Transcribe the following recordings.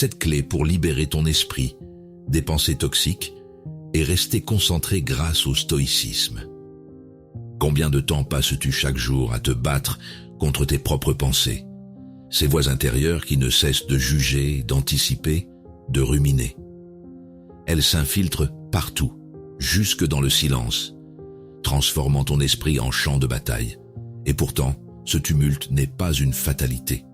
cette clé pour libérer ton esprit des pensées toxiques et rester concentré grâce au stoïcisme. Combien de temps passes-tu chaque jour à te battre contre tes propres pensées, ces voix intérieures qui ne cessent de juger, d'anticiper, de ruminer? Elles s'infiltrent partout, jusque dans le silence, transformant ton esprit en champ de bataille. Et pourtant, ce tumulte n'est pas une fatalité.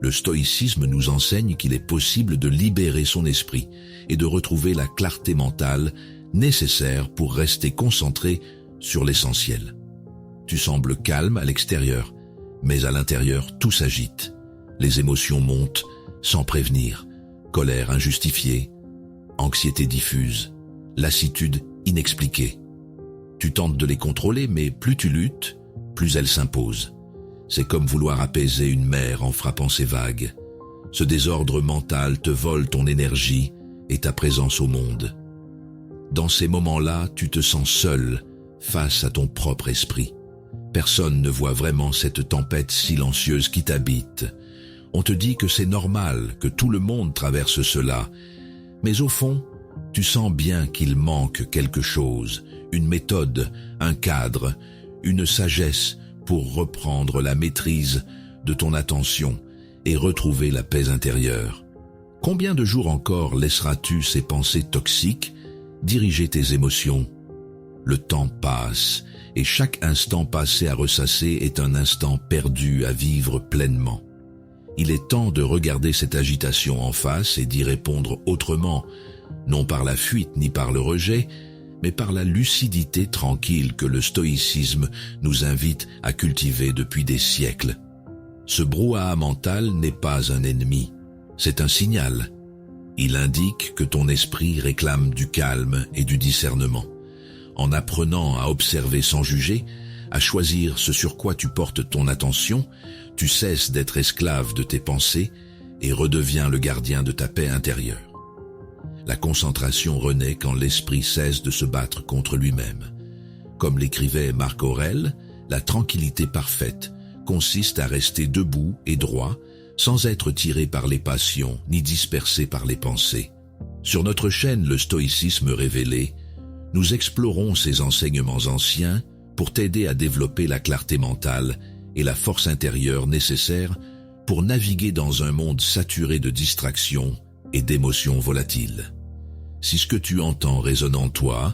Le stoïcisme nous enseigne qu'il est possible de libérer son esprit et de retrouver la clarté mentale nécessaire pour rester concentré sur l'essentiel. Tu sembles calme à l'extérieur, mais à l'intérieur, tout s'agite. Les émotions montent sans prévenir, colère injustifiée, anxiété diffuse, lassitude inexpliquée. Tu tentes de les contrôler, mais plus tu luttes, plus elles s'imposent. C'est comme vouloir apaiser une mer en frappant ses vagues. Ce désordre mental te vole ton énergie et ta présence au monde. Dans ces moments-là, tu te sens seul face à ton propre esprit. Personne ne voit vraiment cette tempête silencieuse qui t'habite. On te dit que c'est normal, que tout le monde traverse cela. Mais au fond, tu sens bien qu'il manque quelque chose, une méthode, un cadre, une sagesse pour reprendre la maîtrise de ton attention et retrouver la paix intérieure. Combien de jours encore laisseras-tu ces pensées toxiques diriger tes émotions? Le temps passe, et chaque instant passé à ressasser est un instant perdu à vivre pleinement. Il est temps de regarder cette agitation en face et d'y répondre autrement, non par la fuite ni par le rejet, mais par la lucidité tranquille que le stoïcisme nous invite à cultiver depuis des siècles. Ce brouhaha mental n'est pas un ennemi, c'est un signal. Il indique que ton esprit réclame du calme et du discernement. En apprenant à observer sans juger, à choisir ce sur quoi tu portes ton attention, tu cesses d'être esclave de tes pensées et redeviens le gardien de ta paix intérieure. La concentration renaît quand l'esprit cesse de se battre contre lui-même. Comme l'écrivait Marc Aurèle, la tranquillité parfaite consiste à rester debout et droit, sans être tiré par les passions ni dispersé par les pensées. Sur notre chaîne Le Stoïcisme révélé, nous explorons ces enseignements anciens pour t'aider à développer la clarté mentale et la force intérieure nécessaires pour naviguer dans un monde saturé de distractions et d'émotions volatiles. Si ce que tu entends résonne en toi,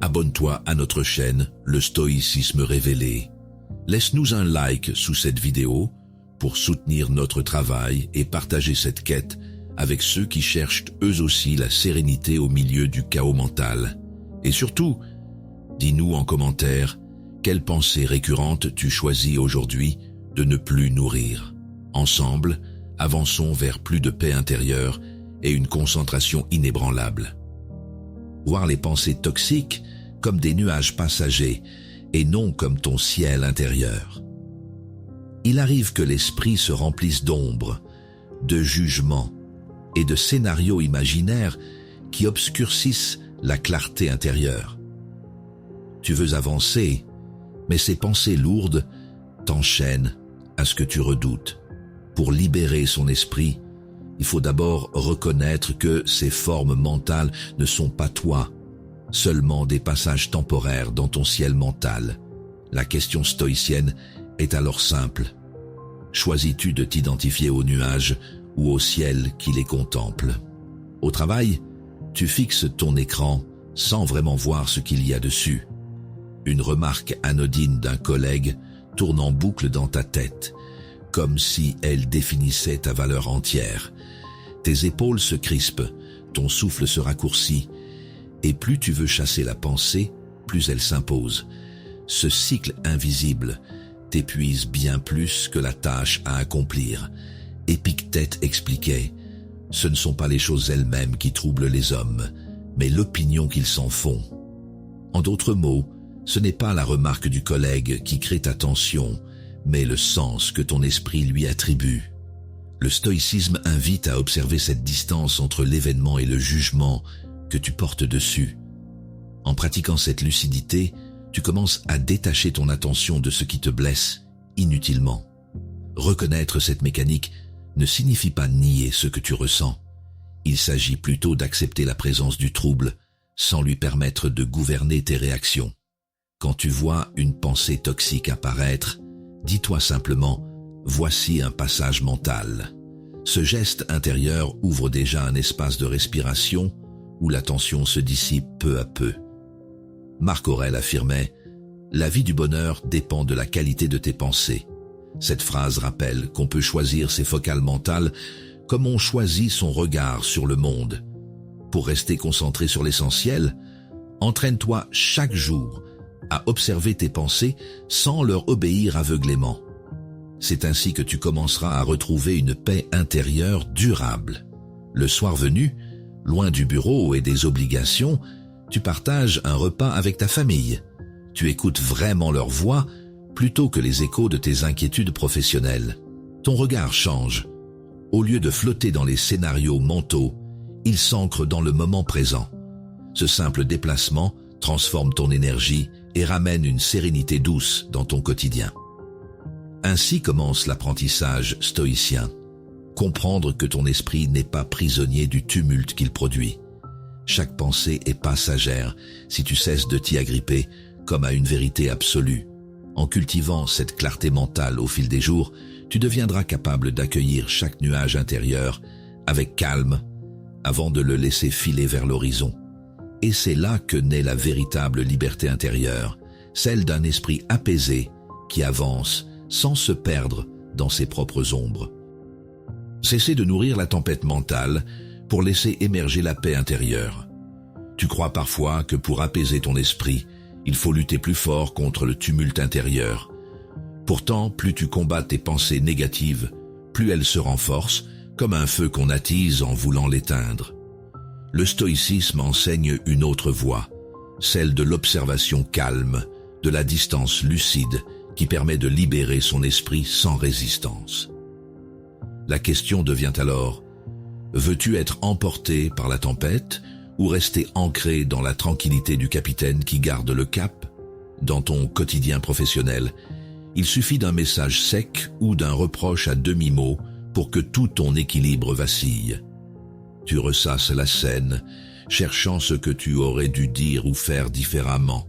abonne-toi à notre chaîne Le Stoïcisme révélé. Laisse-nous un like sous cette vidéo pour soutenir notre travail et partager cette quête avec ceux qui cherchent eux aussi la sérénité au milieu du chaos mental. Et surtout, dis-nous en commentaire quelle pensée récurrente tu choisis aujourd'hui de ne plus nourrir. Ensemble, avançons vers plus de paix intérieure et une concentration inébranlable. Voir les pensées toxiques comme des nuages passagers et non comme ton ciel intérieur. Il arrive que l'esprit se remplisse d'ombres, de jugements et de scénarios imaginaires qui obscurcissent la clarté intérieure. Tu veux avancer, mais ces pensées lourdes t'enchaînent à ce que tu redoutes. Pour libérer son esprit, il faut d'abord reconnaître que ces formes mentales ne sont pas toi, seulement des passages temporaires dans ton ciel mental. La question stoïcienne est alors simple. Choisis-tu de t'identifier aux nuages ou au ciel qui les contemple? Au travail, tu fixes ton écran sans vraiment voir ce qu'il y a dessus. Une remarque anodine d'un collègue tourne en boucle dans ta tête, comme si elle définissait ta valeur entière. Tes épaules se crispent, ton souffle se raccourcit, et plus tu veux chasser la pensée, plus elle s'impose. Ce cycle invisible t'épuise bien plus que la tâche à accomplir. Épictète expliquait « Ce ne sont pas les choses elles-mêmes qui troublent les hommes, mais l'opinion qu'ils s'en font. » En d'autres mots, ce n'est pas la remarque du collègue qui crée ta tension, mais le sens que ton esprit lui attribue. Le stoïcisme invite à observer cette distance entre l'événement et le jugement que tu portes dessus. En pratiquant cette lucidité, tu commences à détacher ton attention de ce qui te blesse inutilement. Reconnaître cette mécanique ne signifie pas nier ce que tu ressens. Il s'agit plutôt d'accepter la présence du trouble, sans lui permettre de gouverner tes réactions. Quand tu vois une pensée toxique apparaître, dis-toi simplement « Voici un passage mental ». Ce geste intérieur ouvre déjà un espace de respiration où la tension se dissipe peu à peu. Marc Aurèle affirmait « La vie du bonheur dépend de la qualité de tes pensées ». Cette phrase rappelle qu'on peut choisir ses focales mentales comme on choisit son regard sur le monde. Pour rester concentré sur l'essentiel, entraîne-toi chaque jour à observer tes pensées sans leur obéir aveuglément. C'est ainsi que tu commenceras à retrouver une paix intérieure durable. Le soir venu, loin du bureau et des obligations, tu partages un repas avec ta famille. Tu écoutes vraiment leur voix plutôt que les échos de tes inquiétudes professionnelles. Ton regard change. Au lieu de flotter dans les scénarios mentaux, il s'ancre dans le moment présent. Ce simple déplacement transforme ton énergie et ramène une sérénité douce dans ton quotidien. Ainsi commence l'apprentissage stoïcien. Comprendre que ton esprit n'est pas prisonnier du tumulte qu'il produit. Chaque pensée est passagère si tu cesses de t'y agripper comme à une vérité absolue. En cultivant cette clarté mentale au fil des jours, tu deviendras capable d'accueillir chaque nuage intérieur avec calme avant de le laisser filer vers l'horizon. Et c'est là que naît la véritable liberté intérieure, celle d'un esprit apaisé qui avance sans se perdre dans ses propres ombres. Cessez de nourrir la tempête mentale pour laisser émerger la paix intérieure. Tu crois parfois que pour apaiser ton esprit, il faut lutter plus fort contre le tumulte intérieur. Pourtant, plus tu combats tes pensées négatives, plus elles se renforcent, comme un feu qu'on attise en voulant l'éteindre. Le stoïcisme enseigne une autre voie, celle de l'observation calme, de la distance lucide qui permet de libérer son esprit sans résistance. La question devient alors, veux-tu être emporté par la tempête ou rester ancré dans la tranquillité du capitaine qui garde le cap? Dans ton quotidien professionnel, il suffit d'un message sec ou d'un reproche à demi-mot pour que tout ton équilibre vacille. Tu ressasses la scène, cherchant ce que tu aurais dû dire ou faire différemment.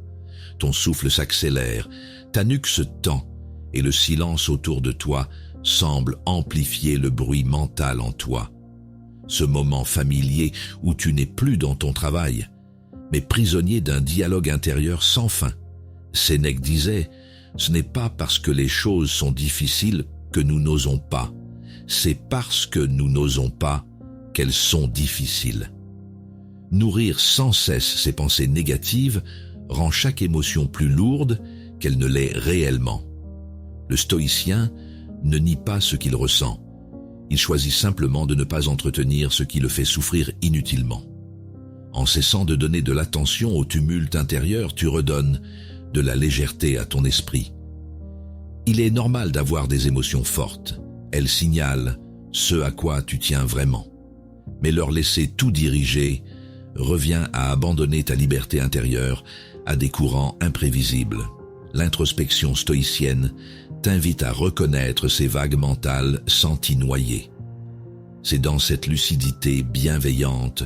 Ton souffle s'accélère, ta nuque se tend, et le silence autour de toi semble amplifier le bruit mental en toi. Ce moment familier où tu n'es plus dans ton travail, mais prisonnier d'un dialogue intérieur sans fin. Sénèque disait, « Ce n'est pas parce que les choses sont difficiles que nous n'osons pas, c'est parce que nous n'osons pas qu'elles sont difficiles. » Nourrir sans cesse ces pensées négatives rend chaque émotion plus lourde qu'elle ne l'est réellement. Le stoïcien ne nie pas ce qu'il ressent. Il choisit simplement de ne pas entretenir ce qui le fait souffrir inutilement. En cessant de donner de l'attention au tumulte intérieur, tu redonnes de la légèreté à ton esprit. Il est normal d'avoir des émotions fortes. Elles signalent ce à quoi tu tiens vraiment. Mais leur laisser tout diriger revient à abandonner ta liberté intérieure à des courants imprévisibles. L'introspection stoïcienne t'invite à reconnaître ces vagues mentales sans t'y noyer. C'est dans cette lucidité bienveillante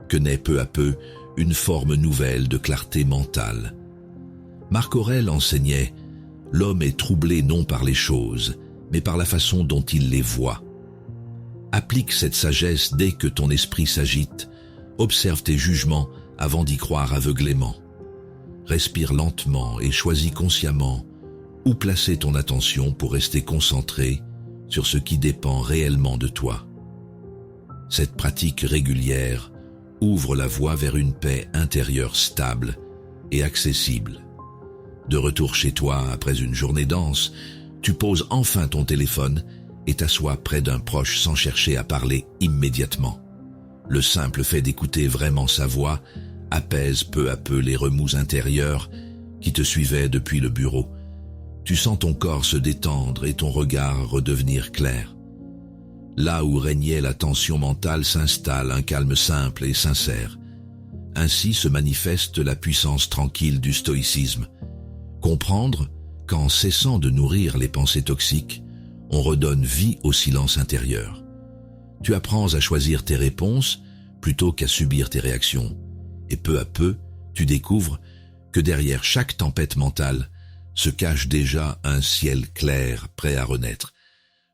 que naît peu à peu une forme nouvelle de clarté mentale. Marc Aurèle enseignait « L'homme est troublé non par les choses, mais par la façon dont il les voit. » Applique cette sagesse dès que ton esprit s'agite, observe tes jugements avant d'y croire aveuglément. Respire lentement et choisis consciemment où placer ton attention pour rester concentré sur ce qui dépend réellement de toi. Cette pratique régulière ouvre la voie vers une paix intérieure stable et accessible. De retour chez toi après une journée dense, tu poses enfin ton téléphone et t'assois près d'un proche sans chercher à parler immédiatement. Le simple fait d'écouter vraiment sa voix apaise peu à peu les remous intérieurs qui te suivaient depuis le bureau. Tu sens ton corps se détendre et ton regard redevenir clair. Là où régnait la tension mentale s'installe un calme simple et sincère. Ainsi se manifeste la puissance tranquille du stoïcisme. Comprendre qu'en cessant de nourrir les pensées toxiques, on redonne vie au silence intérieur. Tu apprends à choisir tes réponses plutôt qu'à subir tes réactions. Et peu à peu, tu découvres que derrière chaque tempête mentale se cache déjà un ciel clair prêt à renaître,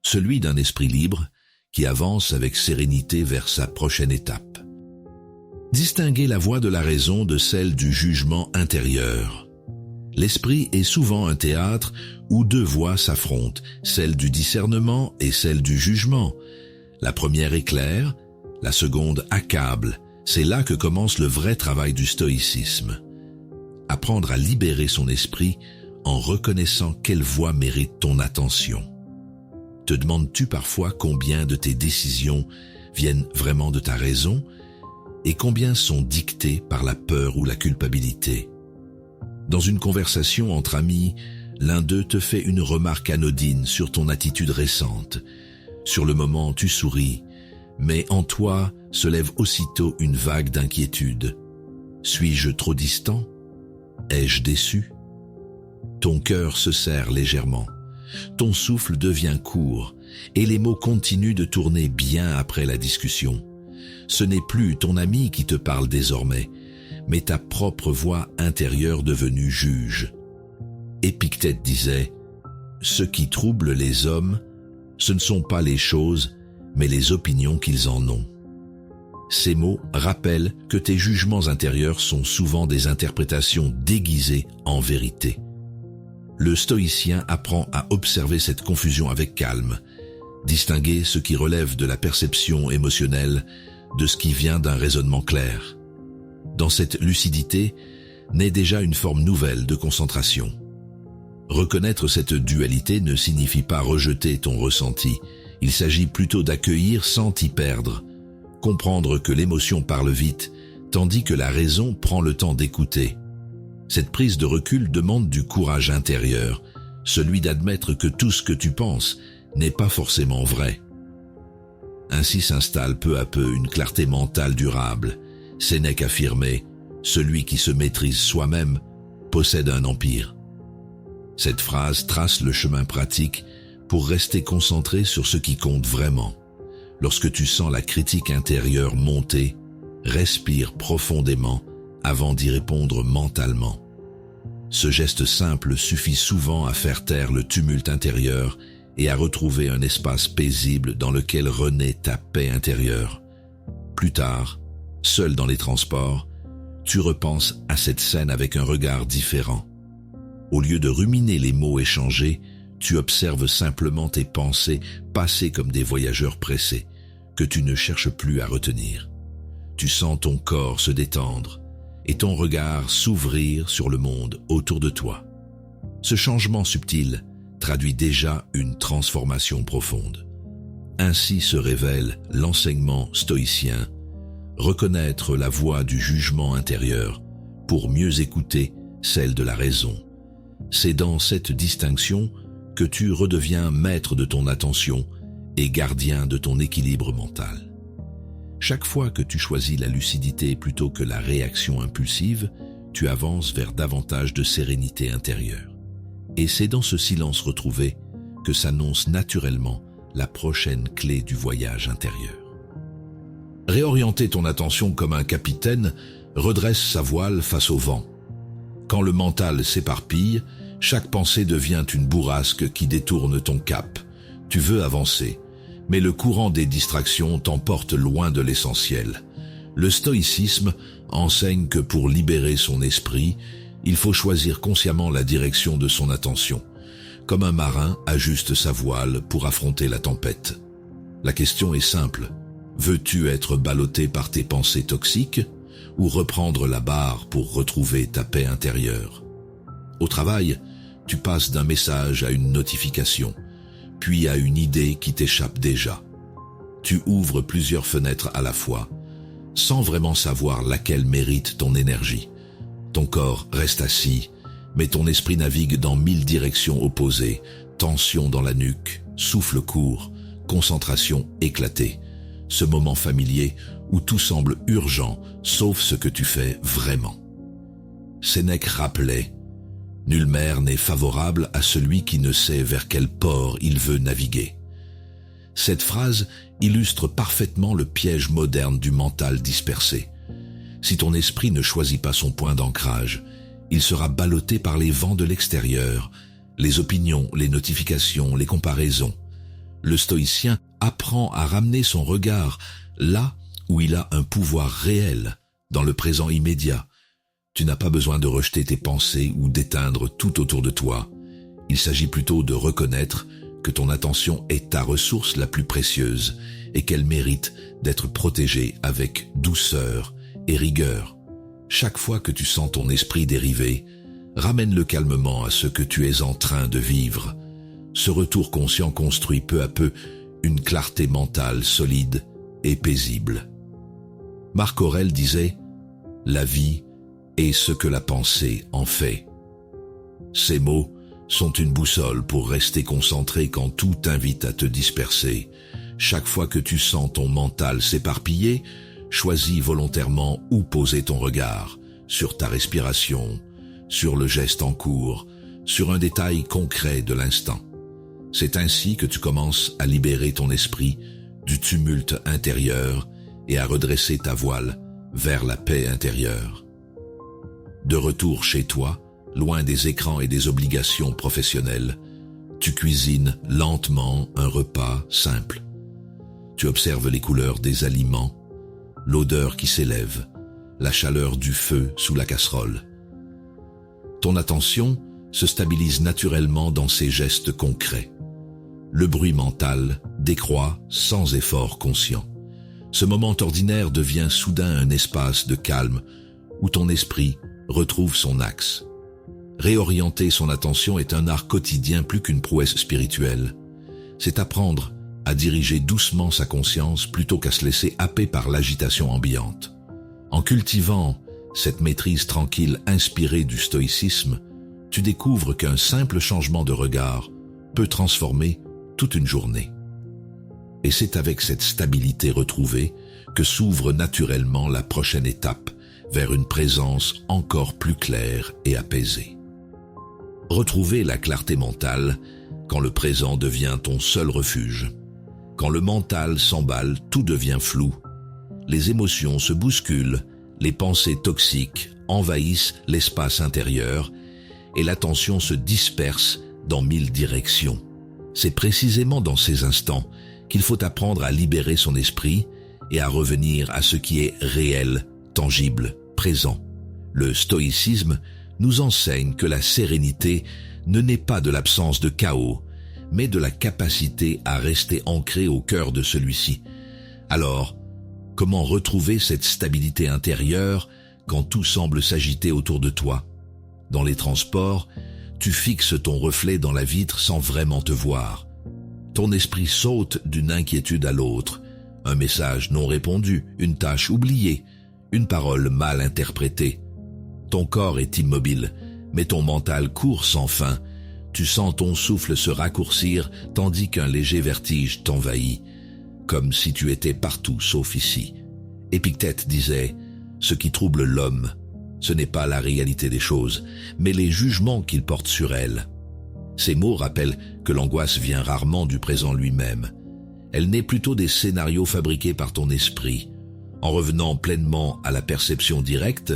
celui d'un esprit libre qui avance avec sérénité vers sa prochaine étape. Distinguer la voix de la raison de celle du jugement intérieur. L'esprit est souvent un théâtre où deux voix s'affrontent, celle du discernement et celle du jugement. La première éclaire, la seconde accable. C'est là que commence le vrai travail du stoïcisme. Apprendre à libérer son esprit en reconnaissant quelle voix mérite ton attention. Te demandes-tu parfois combien de tes décisions viennent vraiment de ta raison et combien sont dictées par la peur ou la culpabilité? Dans une conversation entre amis, l'un d'eux te fait une remarque anodine sur ton attitude récente. Sur le moment, tu souris, mais en toi se lève aussitôt une vague d'inquiétude. Suis-je trop distant? Ai-je déçu? Ton cœur se serre légèrement. Ton souffle devient court et les mots continuent de tourner bien après la discussion. Ce n'est plus ton ami qui te parle désormais, mais ta propre voix intérieure devenue juge. Épictète disait « Ce qui trouble les hommes, ce ne sont pas les choses, mais les opinions qu'ils en ont. » Ces mots rappellent que tes jugements intérieurs sont souvent des interprétations déguisées en vérité. Le stoïcien apprend à observer cette confusion avec calme, distinguer ce qui relève de la perception émotionnelle de ce qui vient d'un raisonnement clair. Dans cette lucidité naît déjà une forme nouvelle de concentration. Reconnaître cette dualité ne signifie pas rejeter ton ressenti, il s'agit plutôt d'accueillir sans t'y perdre, comprendre que l'émotion parle vite, tandis que la raison prend le temps d'écouter. Cette prise de recul demande du courage intérieur, celui d'admettre que tout ce que tu penses n'est pas forcément vrai. Ainsi s'installe peu à peu une clarté mentale durable. Sénèque affirmait « Celui qui se maîtrise soi-même possède un empire ». Cette phrase trace le chemin pratique pour rester concentré sur ce qui compte vraiment. Lorsque tu sens la critique intérieure monter, respire profondément avant d'y répondre mentalement. Ce geste simple suffit souvent à faire taire le tumulte intérieur et à retrouver un espace paisible dans lequel renaît ta paix intérieure. Plus tard, seul dans les transports, tu repenses à cette scène avec un regard différent. Au lieu de ruminer les mots échangés, tu observes simplement tes pensées passer comme des voyageurs pressés, que tu ne cherches plus à retenir. Tu sens ton corps se détendre et ton regard s'ouvrir sur le monde autour de toi. Ce changement subtil traduit déjà une transformation profonde. Ainsi se révèle l'enseignement stoïcien, reconnaître la voix du jugement intérieur pour mieux écouter celle de la raison. C'est dans cette distinction que tu redeviens maître de ton attention et gardien de ton équilibre mental. Chaque fois que tu choisis la lucidité plutôt que la réaction impulsive, tu avances vers davantage de sérénité intérieure. Et c'est dans ce silence retrouvé que s'annonce naturellement la prochaine clé du voyage intérieur. Réorienter ton attention comme un capitaine redresse sa voile face au vent. Quand le mental s'éparpille, chaque pensée devient une bourrasque qui détourne ton cap. Tu veux avancer, mais le courant des distractions t'emporte loin de l'essentiel. Le stoïcisme enseigne que pour libérer son esprit, il faut choisir consciemment la direction de son attention, comme un marin ajuste sa voile pour affronter la tempête. La question est simple. Veux-tu être ballotté par tes pensées toxiques ou reprendre la barre pour retrouver ta paix intérieure? Au travail, tu passes d'un message à une notification, puis à une idée qui t'échappe déjà. Tu ouvres plusieurs fenêtres à la fois, sans vraiment savoir laquelle mérite ton énergie. Ton corps reste assis, mais ton esprit navigue dans 1000 directions opposées, tension dans la nuque, souffle court, concentration éclatée. Ce moment familier où tout semble urgent, sauf ce que tu fais vraiment. Sénèque rappelait « Nulle mer n'est favorable à celui qui ne sait vers quel port il veut naviguer ». Cette phrase illustre parfaitement le piège moderne du mental dispersé. Si ton esprit ne choisit pas son point d'ancrage, il sera ballotté par les vents de l'extérieur, les opinions, les notifications, les comparaisons. Le stoïcien apprend à ramener son regard là où il a un pouvoir réel, dans le présent immédiat. Tu n'as pas besoin de rejeter tes pensées ou d'éteindre tout autour de toi. Il s'agit plutôt de reconnaître que ton attention est ta ressource la plus précieuse et qu'elle mérite d'être protégée avec douceur et rigueur. Chaque fois que tu sens ton esprit dériver, ramène-le calmement à ce que tu es en train de vivre. Ce retour conscient construit peu à peu une clarté mentale solide et paisible. Marc Aurèle disait « La vie est ce que la pensée en fait ». Ces mots sont une boussole pour rester concentré quand tout t'invite à te disperser. Chaque fois que tu sens ton mental s'éparpiller, choisis volontairement où poser ton regard, sur ta respiration, sur le geste en cours, sur un détail concret de l'instant. C'est ainsi que tu commences à libérer ton esprit du tumulte intérieur et à redresser ta voile vers la paix intérieure. De retour chez toi, loin des écrans et des obligations professionnelles, tu cuisines lentement un repas simple. Tu observes les couleurs des aliments, l'odeur qui s'élève, la chaleur du feu sous la casserole. Ton attention se stabilise naturellement dans ces gestes concrets. Le bruit mental décroît sans effort conscient. Ce moment ordinaire devient soudain un espace de calme où ton esprit retrouve son axe. Réorienter son attention est un art quotidien plus qu'une prouesse spirituelle. C'est apprendre à diriger doucement sa conscience plutôt qu'à se laisser happer par l'agitation ambiante. En cultivant cette maîtrise tranquille inspirée du stoïcisme, tu découvres qu'un simple changement de regard peut transformer toute une journée. Et c'est avec cette stabilité retrouvée que s'ouvre naturellement la prochaine étape vers une présence encore plus claire et apaisée. Retrouver la clarté mentale quand le présent devient ton seul refuge. Quand le mental s'emballe, tout devient flou. Les émotions se bousculent, les pensées toxiques envahissent l'espace intérieur et l'attention se disperse dans 1000 directions. C'est précisément dans ces instants qu'il faut apprendre à libérer son esprit et à revenir à ce qui est réel, tangible, présent. Le stoïcisme nous enseigne que la sérénité ne naît pas de l'absence de chaos, mais de la capacité à rester ancré au cœur de celui-ci. Alors, comment retrouver cette stabilité intérieure quand tout semble s'agiter autour de toi? Dans les transports, tu fixes ton reflet dans la vitre sans vraiment te voir. Ton esprit saute d'une inquiétude à l'autre. Un message non répondu, une tâche oubliée, une parole mal interprétée. Ton corps est immobile, mais ton mental court sans fin. Tu sens ton souffle se raccourcir tandis qu'un léger vertige t'envahit, comme si tu étais partout sauf ici. Épictète disait « Ce qui trouble l'homme, ce n'est pas la réalité des choses, mais les jugements qu'il porte sur elle. » Ces mots rappellent que l'angoisse vient rarement du présent lui-même. Elle naît plutôt des scénarios fabriqués par ton esprit. En revenant pleinement à la perception directe,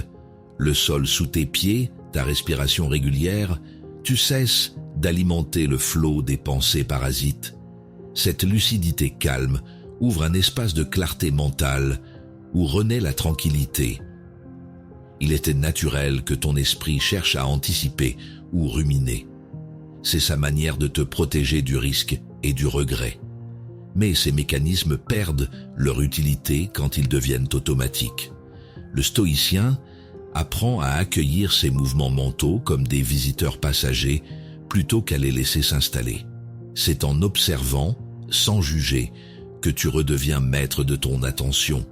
le sol sous tes pieds, ta respiration régulière, tu cesses d'alimenter le flot des pensées parasites. Cette lucidité calme ouvre un espace de clarté mentale où renaît la tranquillité. Il était naturel que ton esprit cherche à anticiper ou ruminer. C'est sa manière de te protéger du risque et du regret. Mais ces mécanismes perdent leur utilité quand ils deviennent automatiques. Le stoïcien apprend à accueillir ces mouvements mentaux comme des visiteurs passagers plutôt qu'à les laisser s'installer. C'est en observant, sans juger, que tu redeviens maître de ton attention.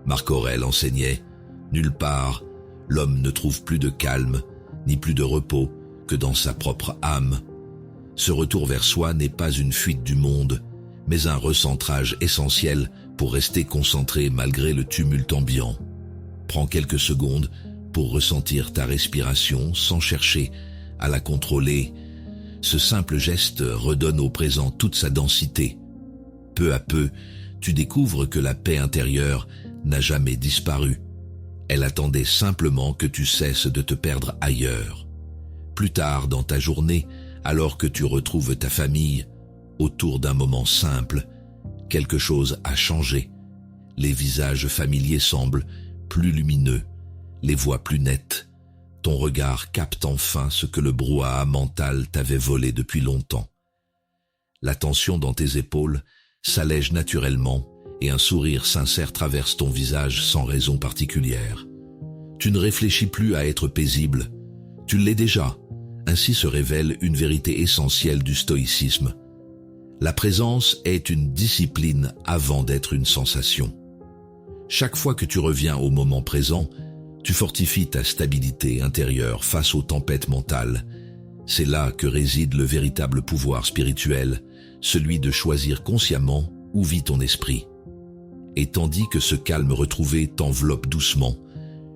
Marc Aurèle enseignait « Nulle part, l'homme ne trouve plus de calme, ni plus de repos que dans sa propre âme. » Ce retour vers soi n'est pas une fuite du monde, mais un recentrage essentiel pour rester concentré malgré le tumulte ambiant. Prends quelques secondes pour ressentir ta respiration sans chercher à la contrôler. Ce simple geste redonne au présent toute sa densité. Peu à peu, tu découvres que la paix intérieure n'a jamais disparu. Elle attendait simplement que tu cesses de te perdre ailleurs. Plus tard dans ta journée, alors que tu retrouves ta famille, autour d'un moment simple, quelque chose a changé. Les visages familiers semblent plus lumineux, les voix plus nettes. Ton regard capte enfin ce que le brouhaha mental t'avait volé depuis longtemps. La tension dans tes épaules s'allège naturellement et un sourire sincère traverse ton visage sans raison particulière. Tu ne réfléchis plus à être paisible, tu l'es déjà. Ainsi se révèle une vérité essentielle du stoïcisme. La présence est une discipline avant d'être une sensation. Chaque fois que tu reviens au moment présent, tu fortifies ta stabilité intérieure face aux tempêtes mentales. C'est là que réside le véritable pouvoir spirituel, celui de choisir consciemment où vit ton esprit. Et tandis que ce calme retrouvé t'enveloppe doucement,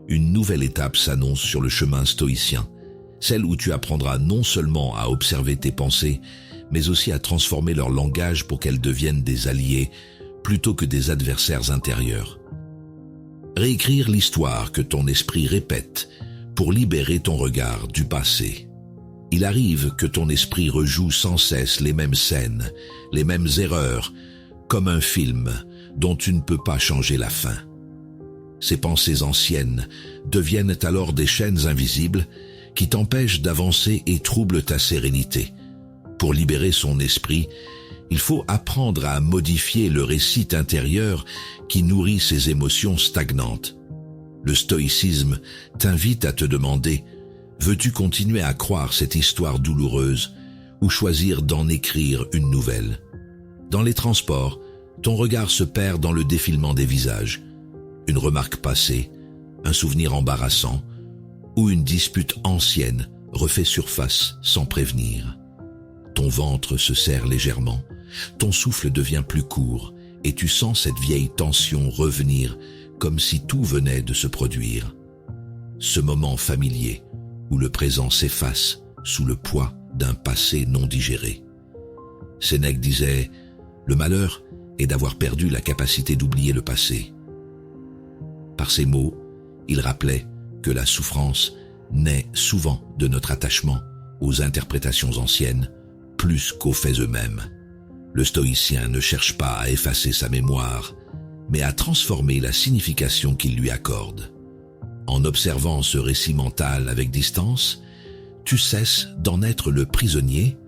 une nouvelle étape s'annonce sur le chemin stoïcien, celle où tu apprendras non seulement à observer tes pensées, mais aussi à transformer leur langage pour qu'elles deviennent des alliés plutôt que des adversaires intérieurs. Réécrire l'histoire que ton esprit répète pour libérer ton regard du passé. Il arrive que ton esprit rejoue sans cesse les mêmes scènes, les mêmes erreurs, comme un film dont tu ne peux pas changer la fin. Ces pensées anciennes deviennent alors des chaînes invisibles qui t'empêchent d'avancer et troublent ta sérénité. Pour libérer son esprit, il faut apprendre à modifier le récit intérieur qui nourrit ses émotions stagnantes. Le stoïcisme t'invite à te demander: veux-tu continuer à croire cette histoire douloureuse ou choisir d'en écrire une nouvelle? Dans les transports, ton regard se perd dans le défilement des visages. Une remarque passée, un souvenir embarrassant ou une dispute ancienne refait surface sans prévenir. Ton ventre se serre légèrement, ton souffle devient plus court et tu sens cette vieille tension revenir comme si tout venait de se produire. Ce moment familier où le présent s'efface sous le poids d'un passé non digéré. Sénèque disait: le malheur est d'avoir perdu la capacité d'oublier le passé. Par ces mots, il rappelait que la souffrance naît souvent de notre attachement aux interprétations anciennes plus qu'aux faits eux-mêmes. Le stoïcien ne cherche pas à effacer sa mémoire, mais à transformer la signification qu'il lui accorde. En observant ce récit mental avec distance, tu cesses d'en être le prisonnier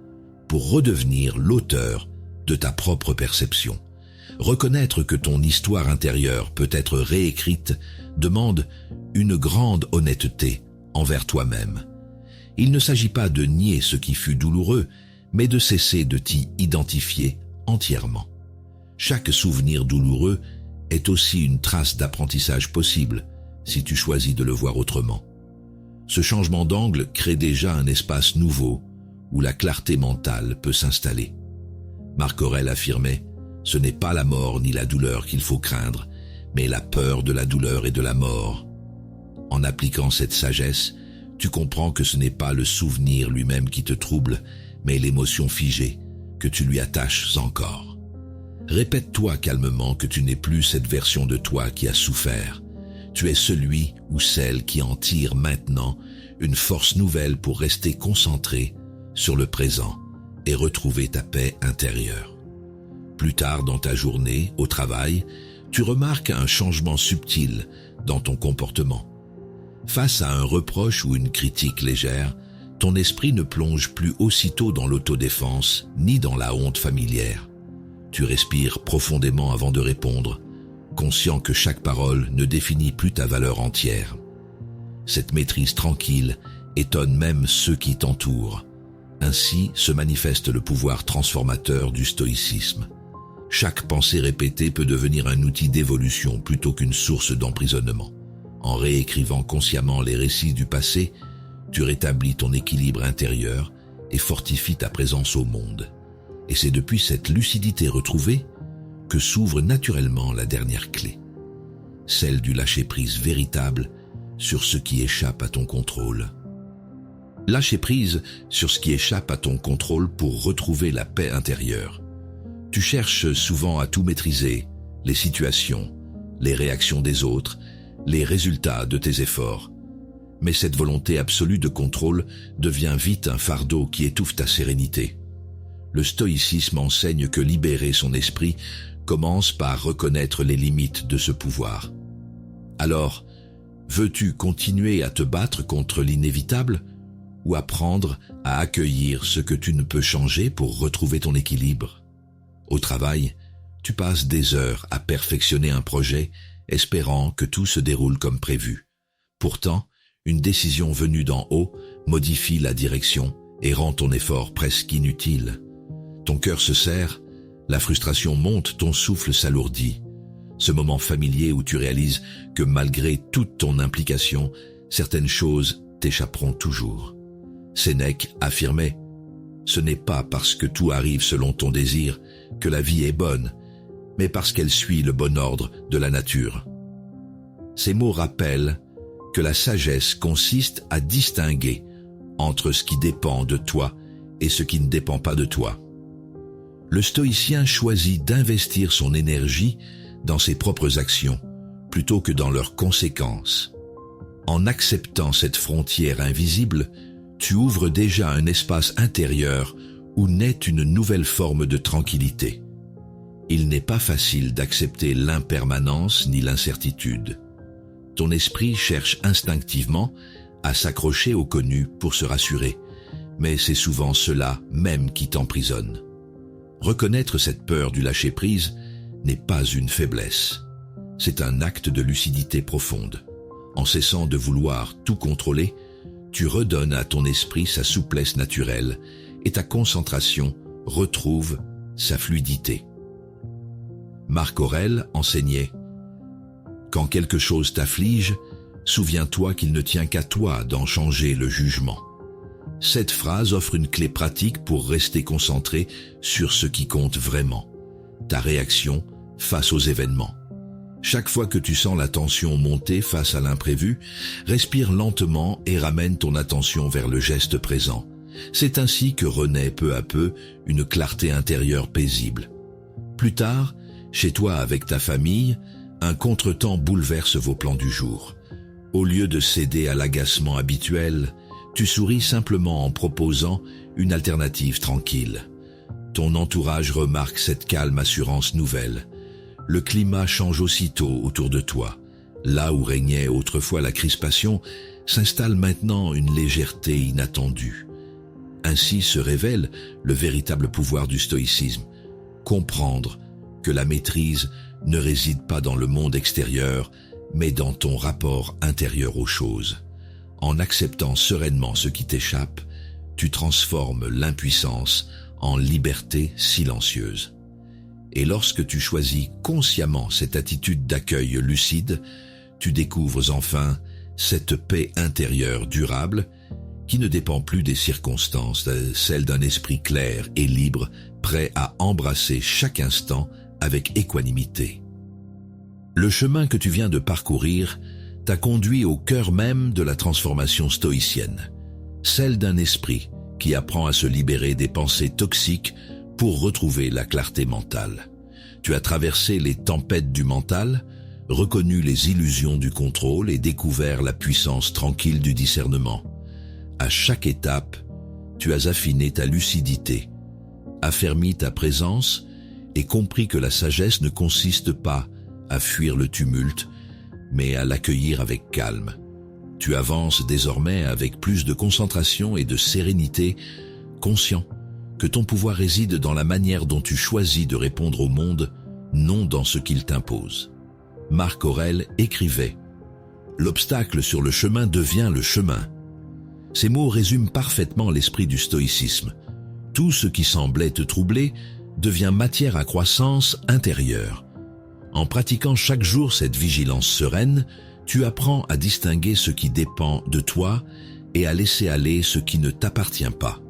pour redevenir l'auteur de ta propre perception. Reconnaître que ton histoire intérieure peut être réécrite demande une grande honnêteté envers toi-même. Il ne s'agit pas de nier ce qui fut douloureux, mais de cesser de t'y identifier entièrement. Chaque souvenir douloureux est aussi une trace d'apprentissage possible si tu choisis de le voir autrement. Ce changement d'angle crée déjà un espace nouveau où la clarté mentale peut s'installer. Marc Aurèle affirmait: ce n'est pas la mort ni la douleur qu'il faut craindre, mais la peur de la douleur et de la mort. En appliquant cette sagesse, tu comprends que ce n'est pas le souvenir lui-même qui te trouble, mais l'émotion figée que tu lui attaches encore. Répète-toi calmement que tu n'es plus cette version de toi qui a souffert. Tu es celui ou celle qui en tire maintenant une force nouvelle pour rester concentré sur le présent et retrouver ta paix intérieure. Plus tard dans ta journée, au travail, tu remarques un changement subtil dans ton comportement. Face à un reproche ou une critique légère, ton esprit ne plonge plus aussitôt dans l'autodéfense ni dans la honte familière. Tu respires profondément avant de répondre, conscient que chaque parole ne définit plus ta valeur entière. Cette maîtrise tranquille étonne même ceux qui t'entourent. Ainsi se manifeste le pouvoir transformateur du stoïcisme. Chaque pensée répétée peut devenir un outil d'évolution plutôt qu'une source d'emprisonnement. En réécrivant consciemment les récits du passé, tu rétablis ton équilibre intérieur et fortifies ta présence au monde. Et c'est depuis cette lucidité retrouvée que s'ouvre naturellement la dernière clé, celle du lâcher-prise véritable sur ce qui échappe à ton contrôle. Lâcher prise sur ce qui échappe à ton contrôle pour retrouver la paix intérieure. Tu cherches souvent à tout maîtriser, les situations, les réactions des autres, les résultats de tes efforts. Mais cette volonté absolue de contrôle devient vite un fardeau qui étouffe ta sérénité. Le stoïcisme enseigne que libérer son esprit commence par reconnaître les limites de ce pouvoir. Alors, veux-tu continuer à te battre contre l'inévitable ou apprendre à accueillir ce que tu ne peux changer pour retrouver ton équilibre? Au travail, tu passes des heures à perfectionner un projet, espérant que tout se déroule comme prévu. Pourtant, une décision venue d'en haut modifie la direction et rend ton effort presque inutile. Ton cœur se serre, la frustration monte, ton souffle s'alourdit. Ce moment familier où tu réalises que malgré toute ton implication, certaines choses t'échapperont toujours. Sénèque affirmait « Ce n'est pas parce que tout arrive selon ton désir que la vie est bonne, mais parce qu'elle suit le bon ordre de la nature. » Ces mots rappellent que la sagesse consiste à distinguer entre ce qui dépend de toi et ce qui ne dépend pas de toi. Le stoïcien choisit d'investir son énergie dans ses propres actions plutôt que dans leurs conséquences. En acceptant cette frontière invisible, tu ouvres déjà un espace intérieur où naît une nouvelle forme de tranquillité. Il n'est pas facile d'accepter l'impermanence ni l'incertitude. Ton esprit cherche instinctivement à s'accrocher au connu pour se rassurer, mais c'est souvent cela même qui t'emprisonne. Reconnaître cette peur du lâcher-prise n'est pas une faiblesse. C'est un acte de lucidité profonde. En cessant de vouloir tout contrôler, tu redonnes à ton esprit sa souplesse naturelle et ta concentration retrouve sa fluidité. Marc Aurèle enseignait « Quand quelque chose t'afflige, souviens-toi qu'il ne tient qu'à toi d'en changer le jugement. » Cette phrase offre une clé pratique pour rester concentré sur ce qui compte vraiment, ta réaction face aux événements. Chaque fois que tu sens la tension monter face à l'imprévu, respire lentement et ramène ton attention vers le geste présent. C'est ainsi que renaît peu à peu une clarté intérieure paisible. Plus tard, chez toi avec ta famille, un contretemps bouleverse vos plans du jour. Au lieu de céder à l'agacement habituel, tu souris simplement en proposant une alternative tranquille. Ton entourage remarque cette calme assurance nouvelle. Le climat change aussitôt autour de toi. Là où régnait autrefois la crispation, s'installe maintenant une légèreté inattendue. Ainsi se révèle le véritable pouvoir du stoïcisme. Comprendre que la maîtrise ne réside pas dans le monde extérieur, mais dans ton rapport intérieur aux choses. En acceptant sereinement ce qui t'échappe, tu transformes l'impuissance en liberté silencieuse. Et lorsque tu choisis consciemment cette attitude d'accueil lucide, tu découvres enfin cette paix intérieure durable qui ne dépend plus des circonstances, celle d'un esprit clair et libre, prêt à embrasser chaque instant avec équanimité. Le chemin que tu viens de parcourir t'a conduit au cœur même de la transformation stoïcienne, celle d'un esprit qui apprend à se libérer des pensées toxiques pour retrouver la clarté mentale. Tu as traversé les tempêtes du mental, reconnu les illusions du contrôle et découvert la puissance tranquille du discernement. À chaque étape, tu as affiné ta lucidité, affermi ta présence et compris que la sagesse ne consiste pas à fuir le tumulte, mais à l'accueillir avec calme. Tu avances désormais avec plus de concentration et de sérénité, conscient que ton pouvoir réside dans la manière dont tu choisis de répondre au monde, non dans ce qu'il t'impose. Marc Aurèle écrivait « L'obstacle sur le chemin devient le chemin ». Ces mots résument parfaitement l'esprit du stoïcisme. Tout ce qui semblait te troubler devient matière à croissance intérieure. En pratiquant chaque jour cette vigilance sereine, tu apprends à distinguer ce qui dépend de toi et à laisser aller ce qui ne t'appartient pas.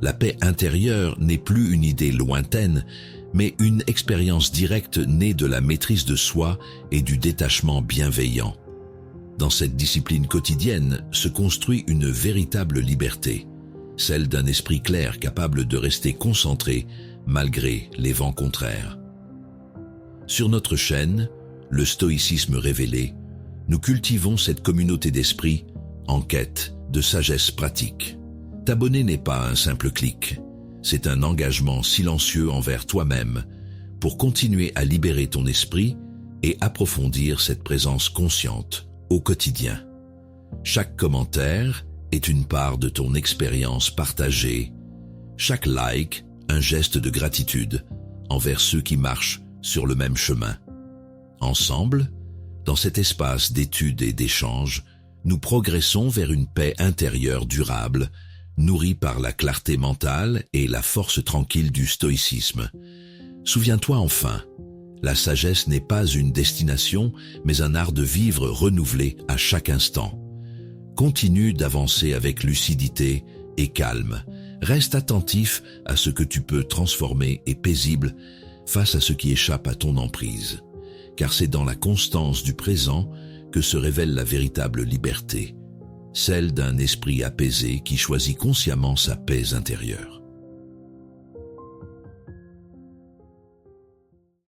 La paix intérieure n'est plus une idée lointaine, mais une expérience directe née de la maîtrise de soi et du détachement bienveillant. Dans cette discipline quotidienne se construit une véritable liberté, celle d'un esprit clair capable de rester concentré malgré les vents contraires. Sur notre chaîne, le stoïcisme révélé, nous cultivons cette communauté d'esprit en quête de sagesse pratique. T'abonner n'est pas un simple clic, c'est un engagement silencieux envers toi-même pour continuer à libérer ton esprit et approfondir cette présence consciente au quotidien. Chaque commentaire est une part de ton expérience partagée. Chaque like, un geste de gratitude envers ceux qui marchent sur le même chemin. Ensemble, dans cet espace d'étude et d'échange, nous progressons vers une paix intérieure durable, nourrie par la clarté mentale et la force tranquille du stoïcisme. Souviens-toi enfin, la sagesse n'est pas une destination, mais un art de vivre renouvelé à chaque instant. Continue d'avancer avec lucidité et calme. Reste attentif à ce que tu peux transformer et paisible face à ce qui échappe à ton emprise. Car c'est dans la constance du présent que se révèle la véritable liberté, celle d'un esprit apaisé qui choisit consciemment sa paix intérieure.